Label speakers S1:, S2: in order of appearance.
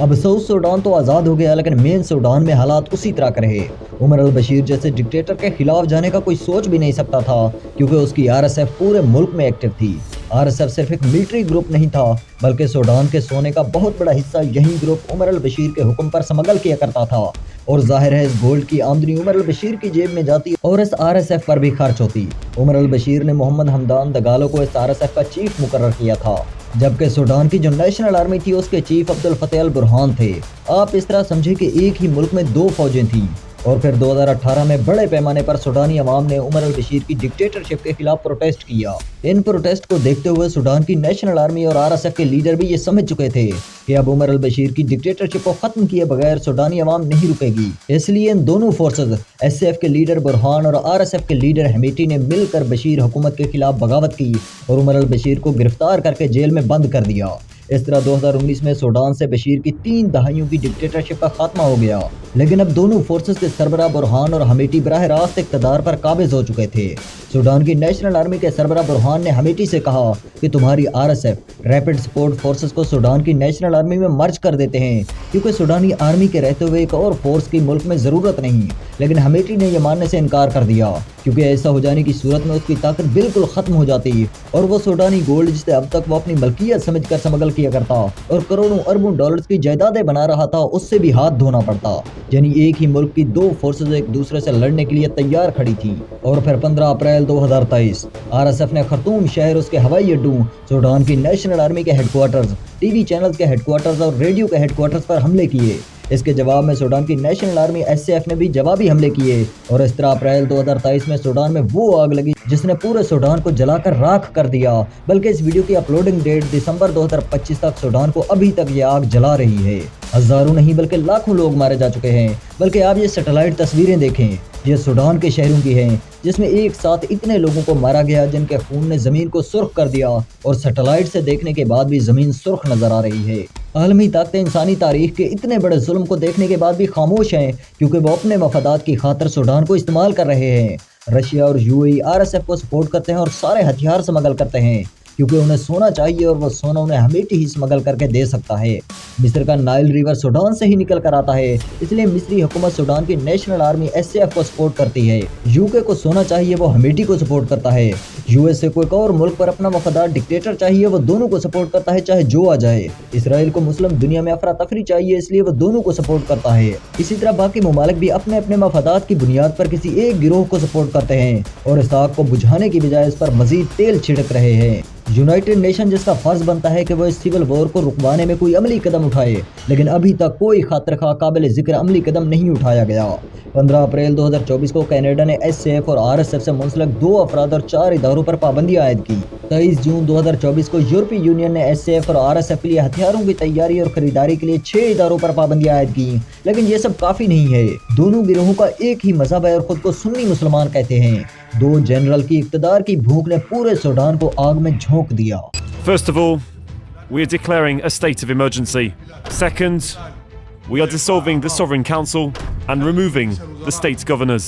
S1: अब south Sudan तो आज़ाद हो गया, लेकिन मेन सूडान में हालात उसी तरह के रहे। उमर अल बशीर जैसे डिक्टेटर के खिलाफ जाने का कोई सोच भी नहीं सकता था, क्योंकि उसकी आरएसएफ पूरे मुल्क में एक्टिव थी। आरएसएफ सिर्फ एक मिलिट्री ग्रुप नहीं था, बल्कि सूडान के सोने का बहुत बड़ा हिस्सा यही ग्रुप उमर अल बशीर के हुक्म पर स्मगल किया करता था। और जाहिर है इस गोल्ड की आमदनी उमर अल बशीर की जेब में जाती और इस आरएसएफ पर भी खर्च होती। उमर अल बशीर ने मोहम्मद हमदान दगालो को इस आरएसएफ का चीफ मुकर्रर किया था, जबकि सूडान की जो नेशनल आर्मी थी उसके चीफ अब्दुल फतेह अल बुरहान थे। आप इस तरह समझे कि एक ही मुल्क में दो फौजें थीं। और फिर 2018 में बड़े पैमाने पर सूडानी अवाम ने उमर अल बशीर की डिक्टेटरशिप के खिलाफ प्रोटेस्ट किया। इन प्रोटेस्ट को देखते हुए सूडान की नेशनल आर्मी और आरएसएफ के लीडर भी ये समझ चुके थे कि अब उमर अल बशीर की डिक्टेटरशिप को खत्म किए बगैर सूडानी अवाम नहीं रुकेगी। इसलिए इन दोनों फोर्सेस एसएफ के लीडर बुरहान और आरएसएफ के लीडर हमीटी ने मिलकर बशीर हुकूमत के खिलाफ बगावत की और उमर अल बशीर को गिरफ्तार करके जेल में बंद कर दिया। इस तरह 2019 में सूडान से बशीर की 3 दहाइयों की डिक्टेटरशिप का खात्मा हो गया। लेकिन अब दोनों फोर्सेस के सरबराह बुरहान और हमीटी बराह रास्त इक़्तिदार पर काबिज हो चुके थे। सूडान की नेशनल आर्मी के सरबराह बुरहान ने हमीटी से कहा कि तुम्हारी आरएसएफ रैपिड सपोर्ट फोर्सेस को सूडान की नेशनल आर्मी में मर्ज कर देते हैं, क्योंकि सूडानी आर्मी के रहते हुए एक और फोर्स की मुल्क में ज़रूरत नहीं। लेकिन हमीटी ने यह मानने से इनकार कर दिया, क्योंकि ऐसा हो जाने की सूरत में उसकी ताकत बिल्कुल ख़त्म हो जाती और वो सूडानी गोल्ड जिसे अब तक वो अपनी मलकियत समझकर स्मगल किया करता और करोड़ों अरबों डॉलर्स की जायदादें बना रहा था, उससे भी हाथ धोना पड़ता। यानी एक ही मुल्क की दो फोर्सेस एक दूसरे से लड़ने के लिए तैयार खड़ी थी। और फिर 15 अप्रैल 2023 आरएसएफ ने खर्तूम शहर, उसके हवाई अड्डों, सूडान की नेशनल आर्मी के हेडक्वार्टर्स, टीवी चैनल्स के हेडक्वार्टर्स और रेडियो के हेडक्वार्टर्स पर हमले किए। इसके जवाब में सूडान की नेशनल आर्मी एसएएफ ने भी जवाबी हमले किए और इस तरह अप्रैल 2023 में सूडान में वो आग लगी जिसने पूरे सूडान को जलाकर राख कर दिया। बल्कि इस वीडियो की अपलोडिंग डेट दिसंबर 2025 तक सूडान को अभी तक ये आग जला रही है। हजारों नहीं बल्कि लाखों लोग मारे जा चुके हैं। बल्कि आप ये सैटेलाइट तस्वीरें देखें, ये सूडान के शहरों की हैं, जिसमें एक साथ इतने लोगों को मारा गया जिनके खून ने ज़मीन को सुर्ख कर दिया और सैटेलाइट से देखने के बाद भी ज़मीन सुर्ख नज़र आ रही है। आलमी ताकतें इंसानी तारीख के इतने बड़े जुल्म को देखने के बाद भी खामोश हैं, क्योंकि वो अपने मफादात की खातिर सूडान को इस्तेमाल कर रहे हैं। रशिया और यूएई आरएसएफ को सपोर्ट करते हैं और सारे हथियार स्मगल करते हैं, क्योंकि उन्हें सोना चाहिए और वो सोना उन्हें हमीटी ही स्मगल करके दे सकता है। मिस्र का नाइल रिवर सूडान से ही निकल कर आता है, इसलिए मिस्री हुकूमत सूडान की नेशनल आर्मी एसएएफ को सपोर्ट करती है। यूके को सोना चाहिए, वो हमीटी को सपोर्ट करता है। यूएसए को एक और मुल्क पर अपना वफादार डिक्टेटर चाहिए, वो दोनों को सपोर्ट करता है, चाहे जो आ जाए। इसराइल को मुस्लिम दुनिया में अफरा तफरी चाहिए, इसलिए वो दोनों को सपोर्ट करता है। इसी तरह बाकी ममालिक भी अपने अपने मफादात की बुनियाद पर किसी एक गिरोह को सपोर्ट करते हैं और इस आग को बुझाने की बजाय इस पर मजीद तेल छिड़क रहे हैं। यूनाइटेड नेशन जिसका फर्ज बनता है कि वो इस सिविल वॉर को रुकवाने में कोई अमली कदम उठाए, लेकिन अभी तक कोई खातिर-खा काबिल जिक्र अमली कदम नहीं उठाया गया। 15 अप्रैल 2024 को कनाडा ने एसएएफ और आरएसएफ से मुंसलिक 2 अफराद और 4 इदारों पर पाबंदी आयद की। 23 जून 2024 को यूरोपीय यूनियन ने एसएएफ और आरएसएफ के लिए हथियारों की तैयारी और खरीदारी के लिए 6 इदारों पर पाबंदी आयद की। लेकिन ये सब काफ़ी नहीं है। दोनों गिरोहों का एक ही मजहब है और खुद को सुन्नी मुसलमान कहते हैं। 2 जनरल की इक़्तिदार की भूख ने पूरे सूडान को आग में झोंक दिया।
S2: First of all, we are declaring a state of emergency. Second, we are dissolving the Sovereign Council and removing the state governors.